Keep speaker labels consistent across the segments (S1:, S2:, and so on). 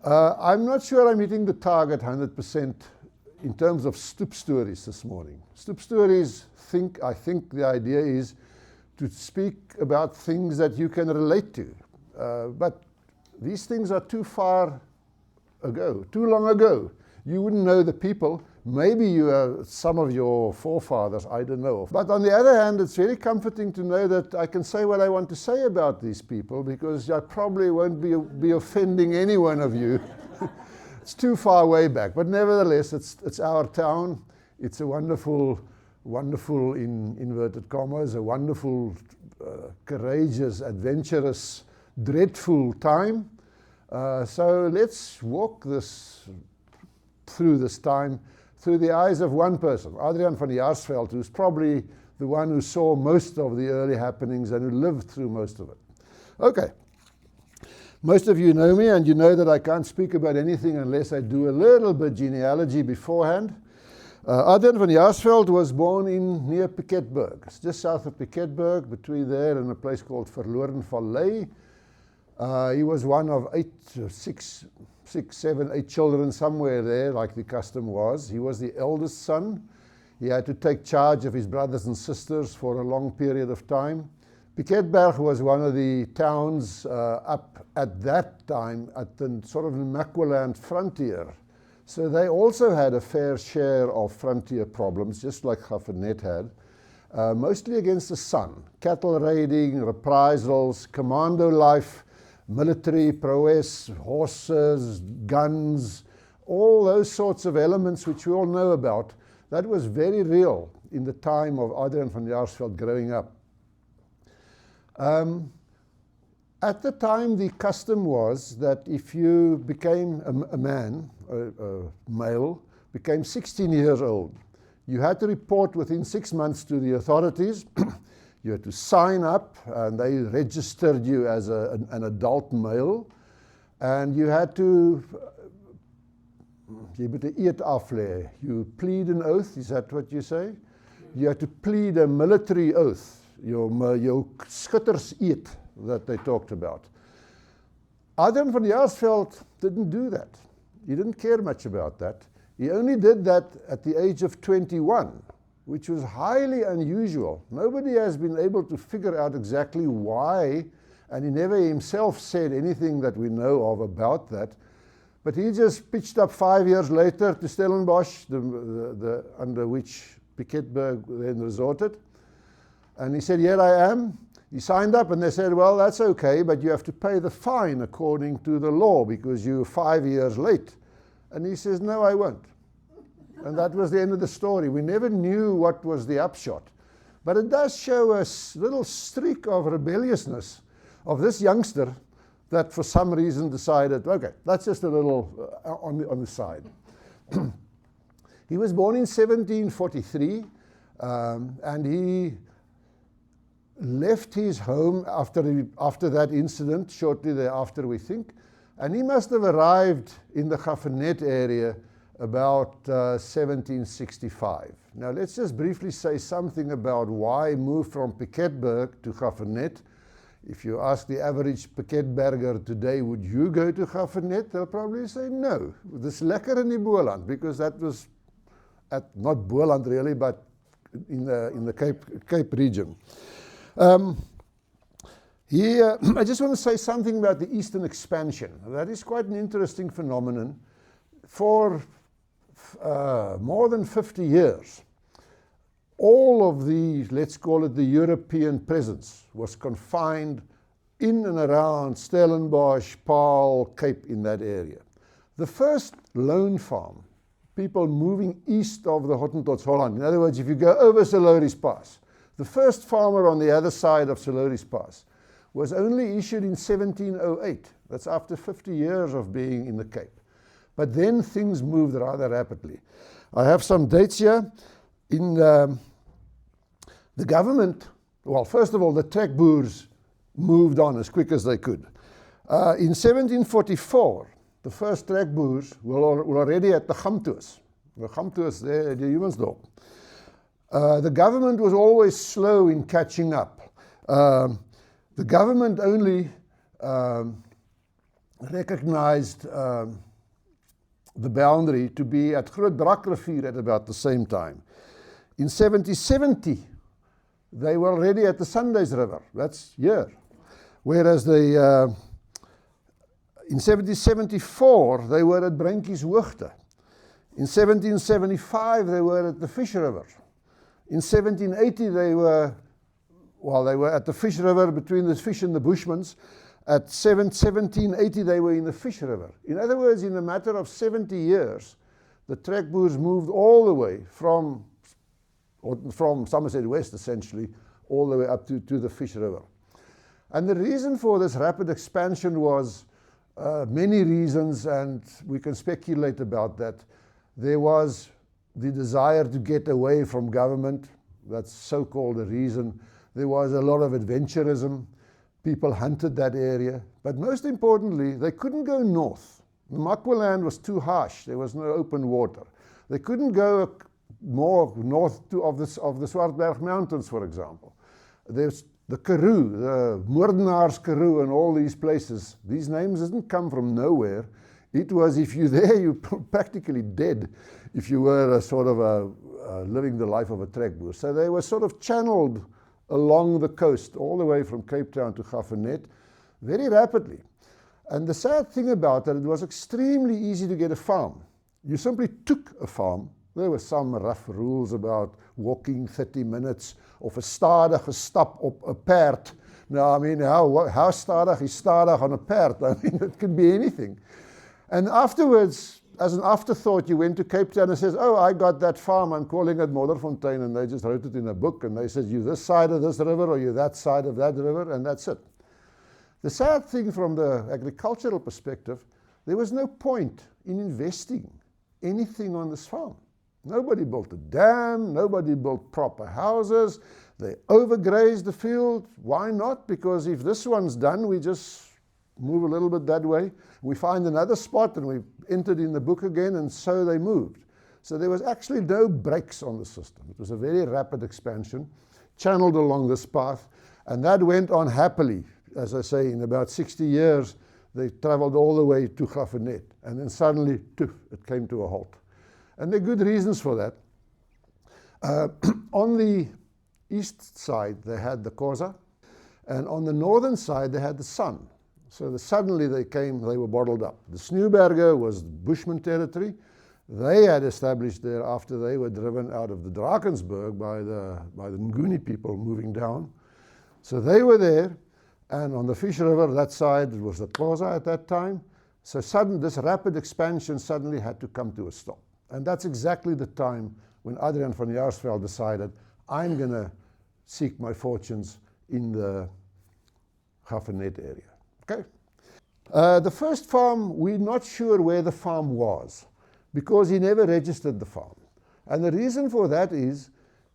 S1: I'm not sure I'm hitting the target 100% in terms of stoop stories this morning. Stoop stories, I think the idea is to speak about things that you can relate to. But these things are too far ago, too long ago. You wouldn't know the people. Maybe some of your forefathers, I don't know. But on the other hand, it's very comforting to know that I can say what I want to say about these people, because I probably won't be offending any one of you. It's too far way back. But nevertheless, it's our town. It's a wonderful, in inverted commas, a wonderful, courageous, adventurous, dreadful time. So let's walk through this time through the eyes of one person, Adriaan van Jaarsveld, who's probably the one who saw most of the early happenings and who lived through most of it. Okay. Most of you know me, and you know that I can't speak about anything unless I do a little bit genealogy beforehand. Adriaan van Jaarsveld was born near Piketberg. It's just south of Piketberg, between there and a place called Verloren Vallei. He was one of 6, 7, 8 children, somewhere there, like the custom was. He was the eldest son. He had to take charge of his brothers and sisters for a long period of time. Piketberg was one of the towns up at that time at the sort of Namaqualand frontier. So they also had a fair share of frontier problems, just like Graaff-Reinet had, mostly against the sun. Cattle raiding, reprisals, commando life, military prowess, horses, guns, all those sorts of elements which we all know about. That was very real in the time of Adriaan van Jaarsveld growing up. At the time, the custom was that if you became a man, a male, became 16 years old, you had to report within 6 months to the authorities. You had to sign up, and they registered you as an adult male. And you had to, you plead an oath, is that what you say? You had to plead a military oath, your schutterseed that they talked about. Adriaan van Jaarsveld didn't do that. He didn't care much about that. He only did that at the age of 21. Which was highly unusual. Nobody has been able to figure out exactly why, and he never himself said anything that we know of about that. But he just pitched up 5 years later to Stellenbosch, under which Piketberg then resorted. And he said, here I am. He signed up, and they said, well, that's okay, but you have to pay the fine according to the law because you're 5 years late. And he says, no, I won't. And that was the end of the story. We never knew what was the upshot. But it does show a little streak of rebelliousness of this youngster that for some reason decided, okay, that's just a little on the side. He was born in 1743, and he left his home after that incident, shortly thereafter, we think. And he must have arrived in the Graaff-Reinet area about 1765. Now let's just briefly say something about why move from Piketberg to Graaff-Reinet. If you ask the average Piketberger today, would you go to Graaff-Reinet? They'll probably say no. Dis lekker in die Boland, because that was not Boland really, but in the Cape region. I just want to say something about the Eastern expansion. That is quite an interesting phenomenon. For more than 50 years, all of the, let's call it the European presence, was confined in and around Stellenbosch, Paarl, Cape, in that area. The first lone farm, people moving east of the Hottentots Holland, in other words, if you go over Salori's Pass, the first farmer on the other side of Salori's Pass was only issued in 1708. That's after 50 years of being in the Cape. But then things moved rather rapidly. I have some dates here. In the government, well, first of all, the trekboers moved on as quick as they could. In 1744, the first trekboers were already at the Gamtoos. The Gamtoos there at the Humansdorp. The government was always slow in catching up. The government only recognized the boundary to be at Groot Brakrivier at about the same time. In 1770, they were already at the Sundays River. That's here. Whereas in 1774, they were at Brinkies Hoogte. In 1775, they were at the Fish River. In 1780, they were at the Fish River between the Fish and the Bushmans. At 1780, they were in the Fish River. In other words, in a matter of 70 years, the Trekboers moved all the way from Somerset West, essentially, all the way up to the Fish River. And the reason for this rapid expansion was many reasons, and we can speculate about that. There was the desire to get away from government. That's so-called a reason. There was a lot of adventurism. People hunted that area. But most importantly, they couldn't go north. The Makwa land was too harsh. There was no open water. They couldn't go more north of the Swartberg Mountains, for example. There's the Karoo, the Moordenaars Karoo, and all these places. These names didn't come from nowhere. It was, if you're there, you're practically dead if you were living the life of a Trekboer. So they were sort of channeled along the coast, all the way from Cape Town to Gaffernet, very rapidly. And the sad thing about it was extremely easy to get a farm. You simply took a farm. There were some rough rules about walking 30 minutes of 'n stadige stap op 'n perd. Now, I mean, how stadig is stadig on a perd? I mean, it could be anything. And afterwards, as an afterthought, you went to Cape Town and says, oh, I got that farm, I'm calling it Modderfontein, and they just wrote it in a book, and they said, you this side of this river, or you that side of that river, and that's it. The sad thing from the agricultural perspective, there was no point in investing anything on this farm. Nobody built a dam, nobody built proper houses, they overgrazed the field. Why not? Because if this one's done, we just move a little bit that way. We find another spot and we entered in the book again, and so they moved. So there was actually no brakes on the system. It was a very rapid expansion, channeled along this path, and that went on happily. As I say, in about 60 years, they traveled all the way to Gaffernet, and then suddenly, it came to a halt. And there are good reasons for that. On the east side, they had the Khoza, and on the northern side, they had the Sun. So suddenly they were bottled up. The Sneeuberger was Bushman territory. They had established there after they were driven out of the Drakensberg by the Nguni people moving down. So they were there, and on the Fish River, that side, it was the Khoza at that time. So this rapid expansion suddenly had to come to a stop. And that's exactly the time when Adrian van Jaarsveld decided, I'm going to seek my fortunes in the Gaffernet area. Okay. The first farm, we're not sure where the farm was because he never registered the farm. And the reason for that is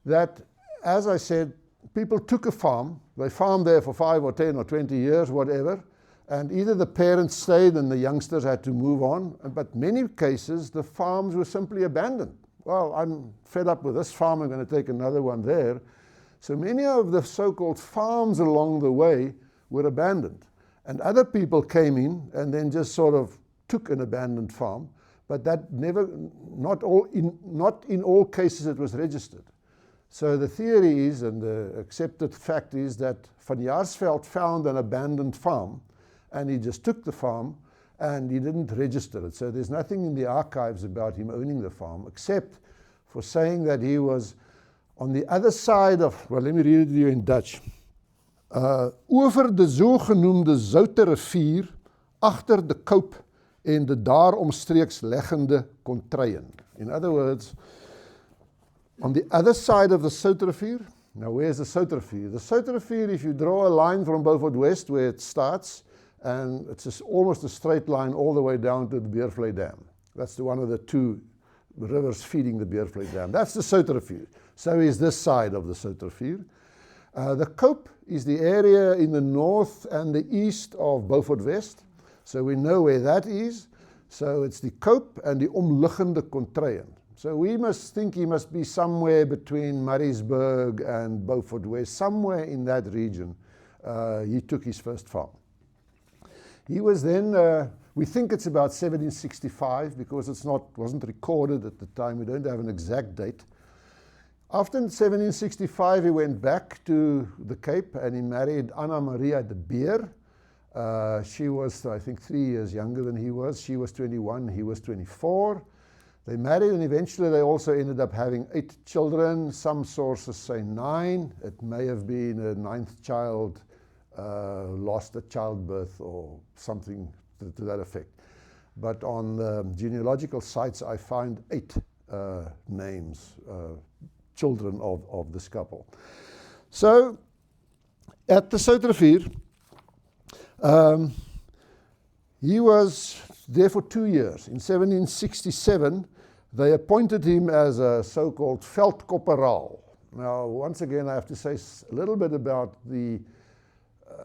S1: that, as I said, people took a farm, they farmed there for 5 or 10 or 20 years, whatever, and either the parents stayed and the youngsters had to move on, but many cases the farms were simply abandoned. Well, I'm fed up with this farm, I'm going to take another one there. So many of the so-called farms along the way were abandoned. And other people came in and then just sort of took an abandoned farm, but that not in all cases it was registered. So the theory is, and the accepted fact is, that Van Jaarsveld found an abandoned farm, and he just took the farm and he didn't register it. So there's nothing in the archives about him owning the farm, except for saying that he was on the other side of, well, let me read it to you in Dutch. Over de zogenoemde Zoute rivier, agter de Koop en de daaromstreeks leggende Kontreien. In other words, on the other side of the Zoute rivier. Now, where's the Zoute rivier? The Zoute rivier, if you draw a line from Beaufort West where it starts, and it's almost a straight line all the way down to the Beervlei Dam. That's one of the two rivers feeding the Beervlei Dam. That's the Zoute rivier. So is this side of the Zoute rivier. The Koop is the area in the north and the east of Beaufort West. So we know where that is. So it's the Koop and the omliggende Kontreien. So we must think he must be somewhere between Maritzburg and Beaufort West, somewhere in that region. He took his first farm. He was then, we think it's about 1765 because wasn't recorded at the time. We don't have an exact date. After 1765, he went back to the Cape and he married Anna Maria de Beer. She was, I think, 3 years younger than he was. She was 21, he was 24. They married and eventually they also ended up having 8 children. Some sources say 9. It may have been a 9th child lost at childbirth or something to that effect. But on the genealogical sites I find 8 names, children of this couple. So at the Soutrivier, he was there for 2 years. In 1767, they appointed him as a so-called Veldkorporaal. Now, once again, I have to say a little bit about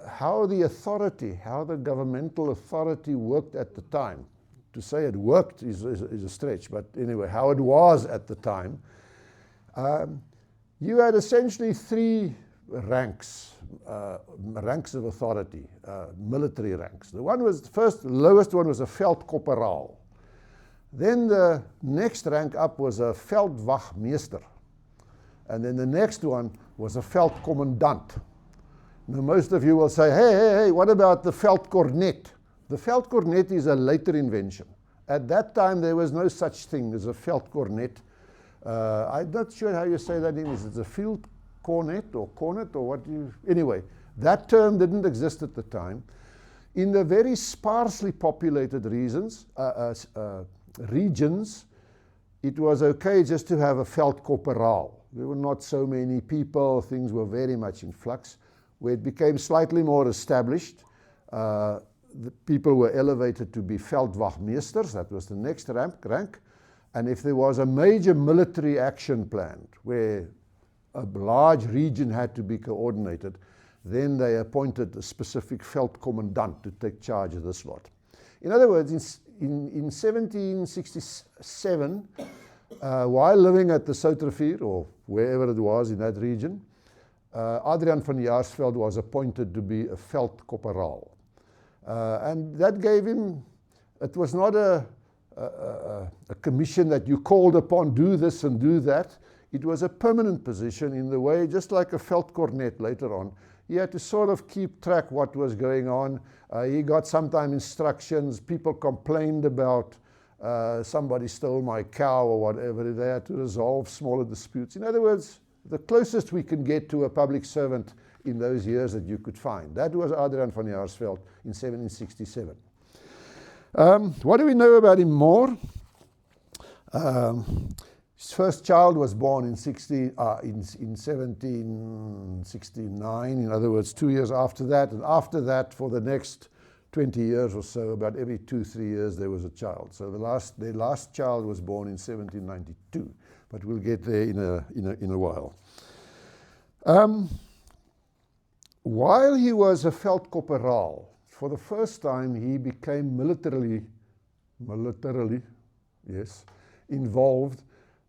S1: how the governmental authority worked at the time. To say it worked is a stretch, but anyway, how it was at the time. You had essentially 3 ranks of authority, military ranks. The lowest one was a Veldkorporaal. Then the next rank up was a Veldwachtmeester. And then the next one was a Veldkommandant. Now most of you will say, hey, what about the Veldkornet? The Veldkornet is a later invention. At that time there was no such thing as a Veldkornet. I'm not sure how you say that in English. It's a field cornet or what you... Anyway, that term didn't exist at the time. In the very sparsely populated regions, it was okay just to have a Veldkorporaal. There were not so many people, things were very much in flux. Where it became slightly more established, the people were elevated to be Veldwachtmeesters, that was the next rank. And if there was a major military action planned, where a large region had to be coordinated, then they appointed a specific Veldkommandant to take charge of this lot. In other words, in 1767, while living at the Soutrivier, or wherever it was in that region, Adrian van Jaarsveld was appointed to be a Veldkorporaal. And that gave him, it was not a commission that you called upon, do this and do that. It was a permanent position in the way, just like a Veldkornet later on. He had to sort of keep track what was going on. He got sometimes instructions. People complained about somebody stole my cow or whatever. They had to resolve smaller disputes. In other words, the closest we can get to a public servant in those years that you could find. That was Adrian van Jaarsveld in 1767. What do we know about him more? His first child was born in 1769, in other words, 2 years after that. And after that, for the next 20 years or so, about every 2-3 years, there was a child. So their last child was born in 1792. But we'll get there in a while. While he was a Veldkorporaal, for the first time he became militarily, yes, involved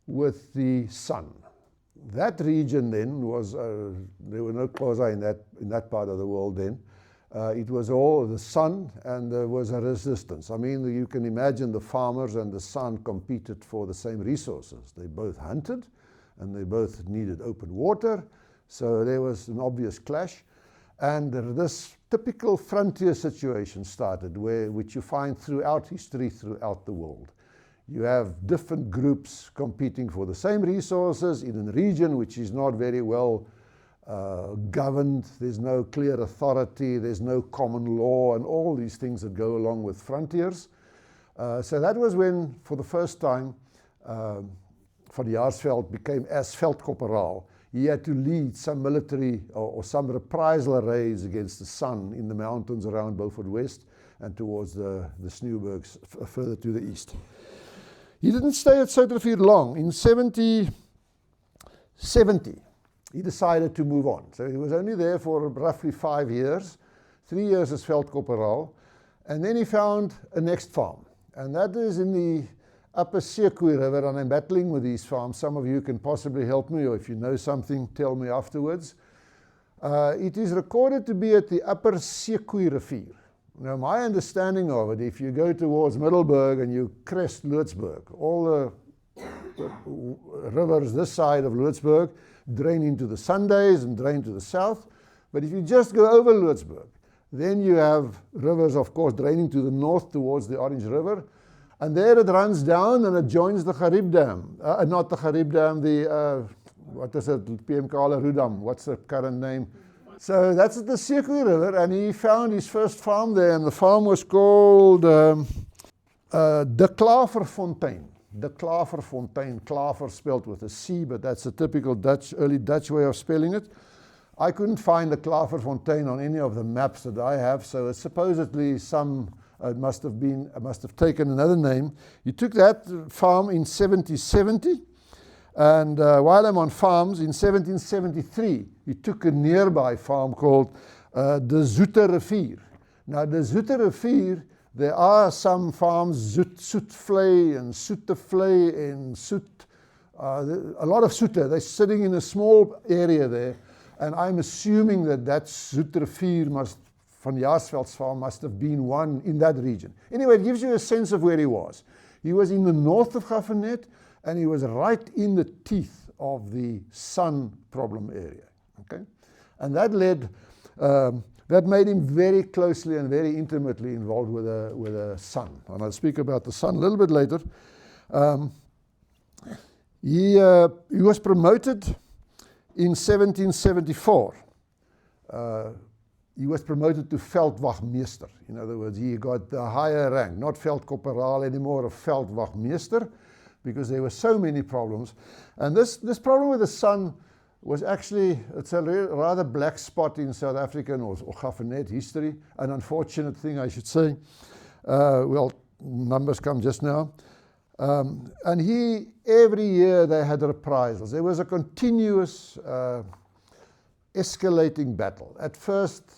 S1: with the sun. That region then was, there were no Xhosa in that part of the world then. It was all the sun, and there was a resistance. I mean, you can imagine the farmers and the sun competed for the same resources. They both hunted, and they both needed open water, so there was an obvious clash. And this typical frontier situation started, which you find throughout history, throughout the world. You have different groups competing for the same resources in a region which is not very well governed. There's no clear authority, there's no common law, and all these things that go along with frontiers. So that was when, for the first time, Van Jaarsveld became as Veldkorporaal. He had to lead some military or some reprisal raids against the sun in the mountains around Beaufort West and towards the Sneeuwbergs further to the east. He didn't stay at Soutrivier long. In 1770, he decided to move on. So he was only there for roughly 5 years, 3 years as Veldkorporaal, and then he found a next farm. And that is in the Upper Sekoe River, and I'm battling with these farms. Some of you can possibly help me, or if you know something, tell me afterwards. It is recorded to be at the Upper Sekoe Rivier. Now, my understanding of it, if you go towards Middelburg and you crest Loodsburg, all the rivers this side of Loodsburg drain into the Sundays and drain to the south. But if you just go over Loodsburg, then you have rivers, of course, draining to the north towards the Orange River. And there it runs down and it joins the Gariep Dam. Not the Gariep Dam, the, what is it, PM Kala Dam, what's the current name? So that's at the Sekwe River, and he found his first farm there, and the farm was called De Klaverfontein. De Klaverfontein, Klaver spelled with a C, but that's a typical Dutch, early Dutch way of spelling it. I couldn't find the Klaverfontein on any of the maps that I have, so it's supposedly some must have taken another name. He took that farm in 1770, and while I'm on farms, in 1773, he took a nearby farm called De Zoete Rivier. Now, De Zoete Rivier, there are some farms, Zoetvlei and Soetevlei and Soet, a lot of Soete. They're sitting in a small area there, and I'm assuming that Zoete Rivier van Jaarsveld's farm must have been one in that region. Anyway, it gives you a sense of where he was. He was in the north of Gaffernet, and he was right in the teeth of the Sun problem area. Okay, and that led, that made him very closely and very intimately involved with the Sun. And I'll speak about the Sun a little bit later. He was promoted in 1774. He was promoted to Veldwachtmeester. In other words, he got the higher rank, not Veldkorporaal anymore, a Veldwachtmeester, because there were so many problems. And this problem with the Sun was actually, it's a rather black spot in South African or Gaffernet history, an unfortunate thing, I should say. Well, numbers come just now. And every year they had reprisals. There was a continuous escalating battle. At first,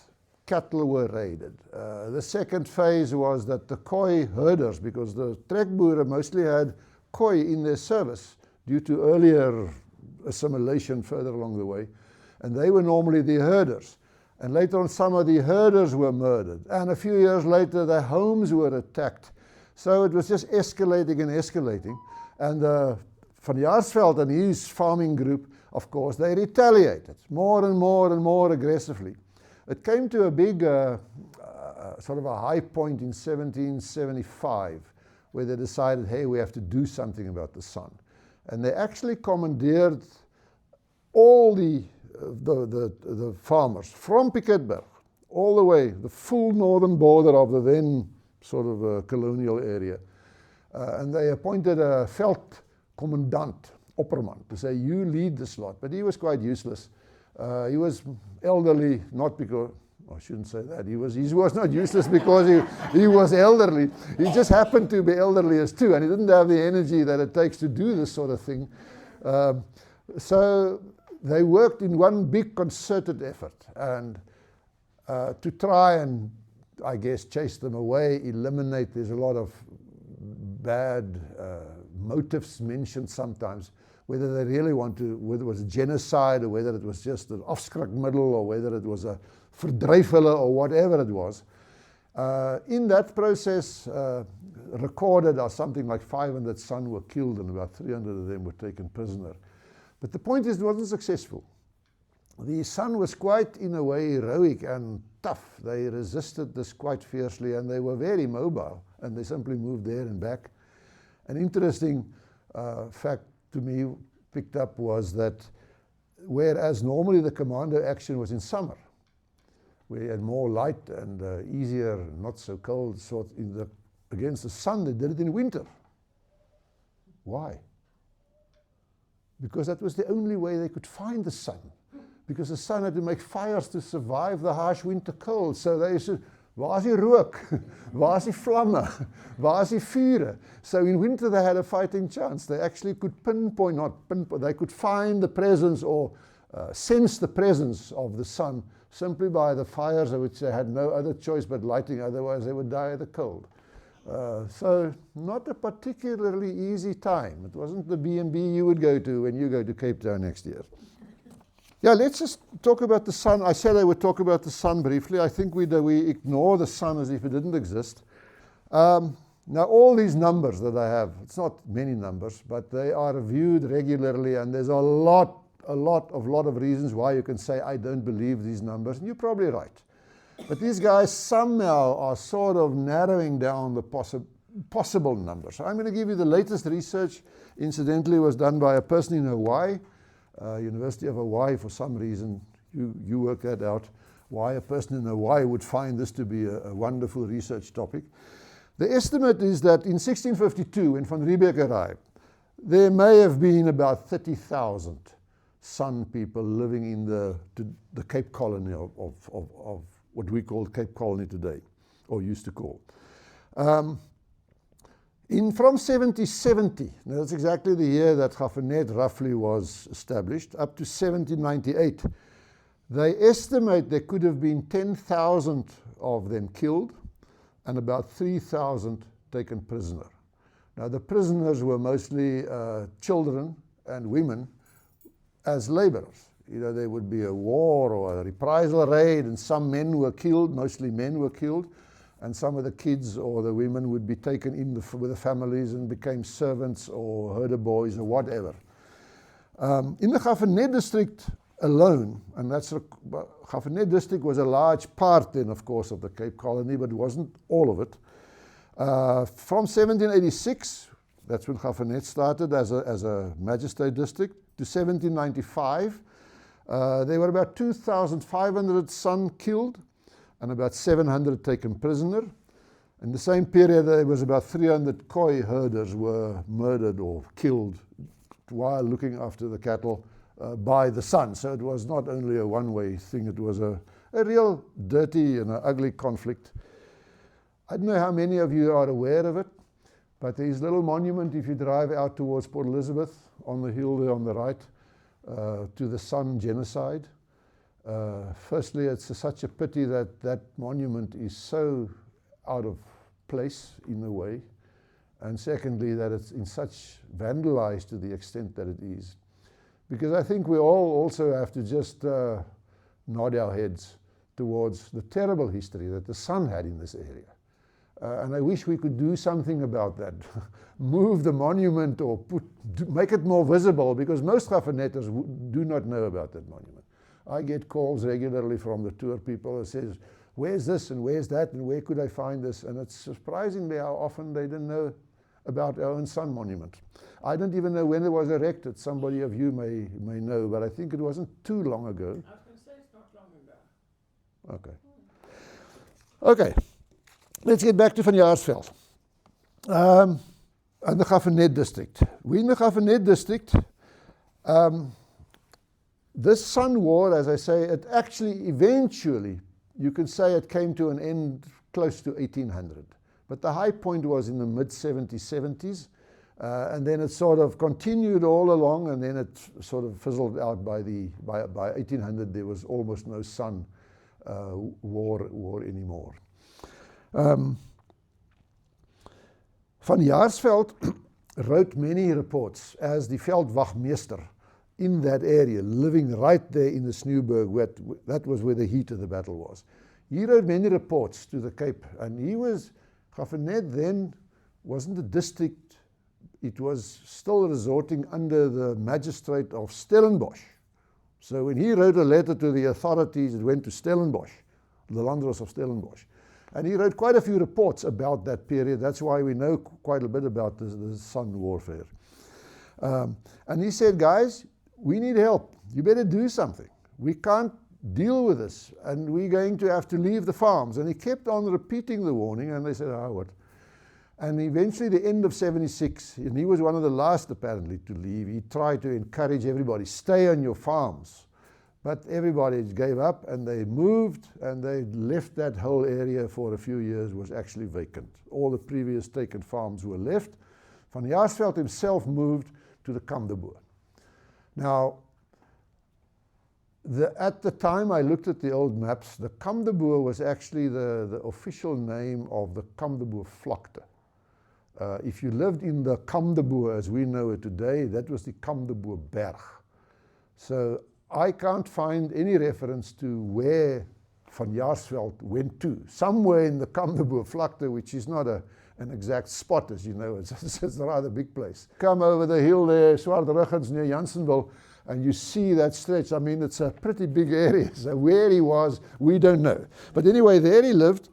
S1: cattle were raided. The second phase was that the Khoi herders, because the trekboere mostly had Khoi in their service due to earlier assimilation further along the way, and they were normally the herders. And later on, some of the herders were murdered, and a few years later, their homes were attacked. So it was just escalating and escalating. And Van Jaarsveld and his farming group, of course, they retaliated more and more and more aggressively. It came to a big, sort of a high point in 1775, where they decided, hey, we have to do something about the Sun. And they actually commandeered all the farmers from Piketberg all the way, the full northern border of the then sort of colonial area. And they appointed a Veldcommandant, Opperman, to say, you lead this lot. But he was quite useless. He was elderly, not because, I shouldn't say that. He was not useless because he was elderly. He just happened to be elderly as too, and he didn't have the energy that it takes to do this sort of thing. So they worked in one big concerted effort, and to try and, I guess, chase them away, eliminate. There's a lot of bad motives mentioned sometimes, whether they really want to, whether it was a genocide or whether it was just an afskrikmiddel or whether it was a verdryf hulle or whatever it was. In that process, recorded are something like 500 Sun were killed and about 300 of them were taken prisoner. But the point is, it wasn't successful. The Sun was quite, in a way, heroic and tough. They resisted this quite fiercely, and they were very mobile, and they simply moved there and back. An interesting fact to me picked up was that whereas normally the commando action was in summer, where you had more light and easier, not so cold, sort against the Sun, they did it in winter. Why? Because that was the only way they could find the Sun. Because the Sun had to make fires to survive the harsh winter cold. So they said, waar is die rook? Waar is die vlamme? Waar is die vure? So in winter they had a fighting chance. They actually could they could find the presence or sense the presence of the Sun simply by the fires, which they had no other choice but lighting, otherwise they would die of the cold. So not a particularly easy time. It wasn't the B&B you would go to when you go to Cape Town next year. Yeah, let's just talk about the sun. I said I would talk about the sun briefly. I think we ignore the sun as if it didn't exist. Now, all these numbers that I have, it's not many numbers, but they are reviewed regularly, and there's a lot of reasons why you can say, I don't believe these numbers, and you're probably right. But these guys somehow are sort of narrowing down the possible numbers. So I'm going to give you the latest research. Incidentally, was done by a person in Hawaii, University of Hawaii. For some reason, you work that out, why a person in Hawaii would find this to be a wonderful research topic. The estimate is that in 1652, when van Riebeeck arrived, there may have been about 30,000 Sun people living in the Cape Colony of what we call Cape Colony today, or used to call. From 1770, now that's exactly the year that Gaffernet roughly was established, up to 1798, they estimate there could have been 10,000 of them killed and about 3,000 taken prisoner. Now the prisoners were mostly children and women as laborers. You know, there would be a war or a reprisal raid, and some men were killed, mostly men were killed, and some of the kids or the women would be taken in with the families and became servants or herder boys or whatever. In the Gaffernet district alone, and Gaffernet district was a large part then, of course, of the Cape Colony, but it wasn't all of it. From 1786, that's when Gaffernet started as a magistrate district, to 1795, there were about 2,500 Sun killed and about 700 taken prisoner. In the same period, there was about 300 Khoi herders were murdered or killed while looking after the cattle by the Sun. So it was not only a one-way thing, it was a real dirty and an ugly conflict. I don't know how many of you are aware of it, but there is a little monument if you drive out towards Port Elizabeth on the hill there on the right to the Sun genocide. Firstly, it's such a pity that that monument is so out of place in a way. And secondly, that it's in such vandalized to the extent that it is. Because I think we all also have to just nod our heads towards the terrible history that the Sun had in this area. And I wish we could do something about that. Move the monument or make it more visible, because most Gaffernetters do not know about that monument. I get calls regularly from the tour people that says, where's this and where's that and where could I find this? And it's surprisingly how often they didn't know about our own Sun monument. I don't even know when it was erected. Somebody of you may know, but I think it wasn't too long ago.
S2: I was going to say it's not long ago.
S1: Okay. Okay. Let's get back to Van Jaarsveld and the Gaffernet district. We in the Gaffernet district, this Sun War, as I say, it actually eventually, you can say it came to an end close to 1800. But the high point was in the mid-70s, and then it sort of continued all along, and then it sort of fizzled out by 1800. There was almost no Sun war anymore. Van Jaarsveld wrote many reports as the Veldwachtmeester in that area, living right there in the Sneuberg. That was where the heat of the battle was. He wrote many reports to the Cape, and Gaffernet then wasn't a district, it was still resorting under the magistrate of Stellenbosch. So when he wrote a letter to the authorities, it went to Stellenbosch, the Landros of Stellenbosch. And he wrote quite a few reports about that period. That's why we know quite a bit about the Sun warfare. And he said, guys, we need help. You better do something. We can't deal with this, and we're going to have to leave the farms. And he kept on repeating the warning, and they said, oh, what? And eventually, the end of 76, and he was one of the last apparently to leave, he tried to encourage everybody, stay on your farms. But everybody gave up, and they moved, and they left that whole area for a few years, was actually vacant. All the previous taken farms were left. Van Jaarsveld himself moved to the Kamdeboer. Now, at the time I looked at the old maps, the Kamdeboer was actually the official name of the Kamdeboer Vlakte. If you lived in the Kamdeboer as we know it today, that was the Kamdeboer Berg. So I can't find any reference to where Van Jaarsveld went to. Somewhere in the Kamdeboer Vlakte, which is not an exact spot, as you know, it's a rather big place. Come over the hill there, Swartruggens near Janssenville, and you see that stretch. I mean, it's a pretty big area. So where he was, we don't know. But anyway, there he lived.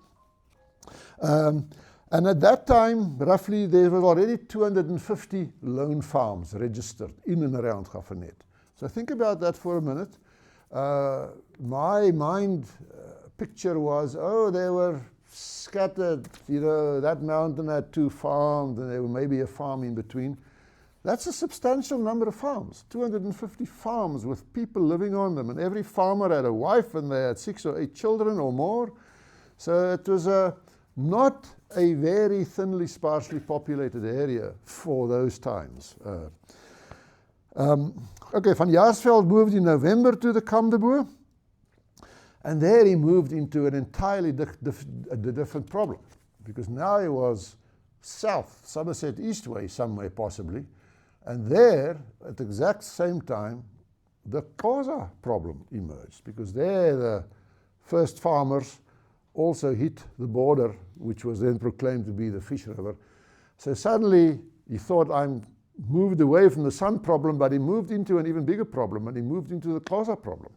S1: And at that time, roughly, there were already 250 loan farms registered in and around Gaffernet. So think about that for a minute. My mind picture was, oh, they were scattered, you know, that mountain had 2 farms, and there were maybe a farm in between. That's a substantial number of farms, 250 farms with people living on them, and every farmer had a wife, and they had 6 or 8 children or more. So it was not a very thinly, sparsely populated area for those times. Okay, Van Jaarsveld moved in November to the Kamdeboer, and there he moved into an entirely different problem, because now he was south, Somerset Eastway somewhere possibly, and there, at the exact same time, the Xhosa problem emerged, because there the first farmers also hit the border, which was then proclaimed to be the Fish River. So suddenly he thought, I'm moved away from the Sun problem, but he moved into an even bigger problem, and he moved into the Xhosa problem.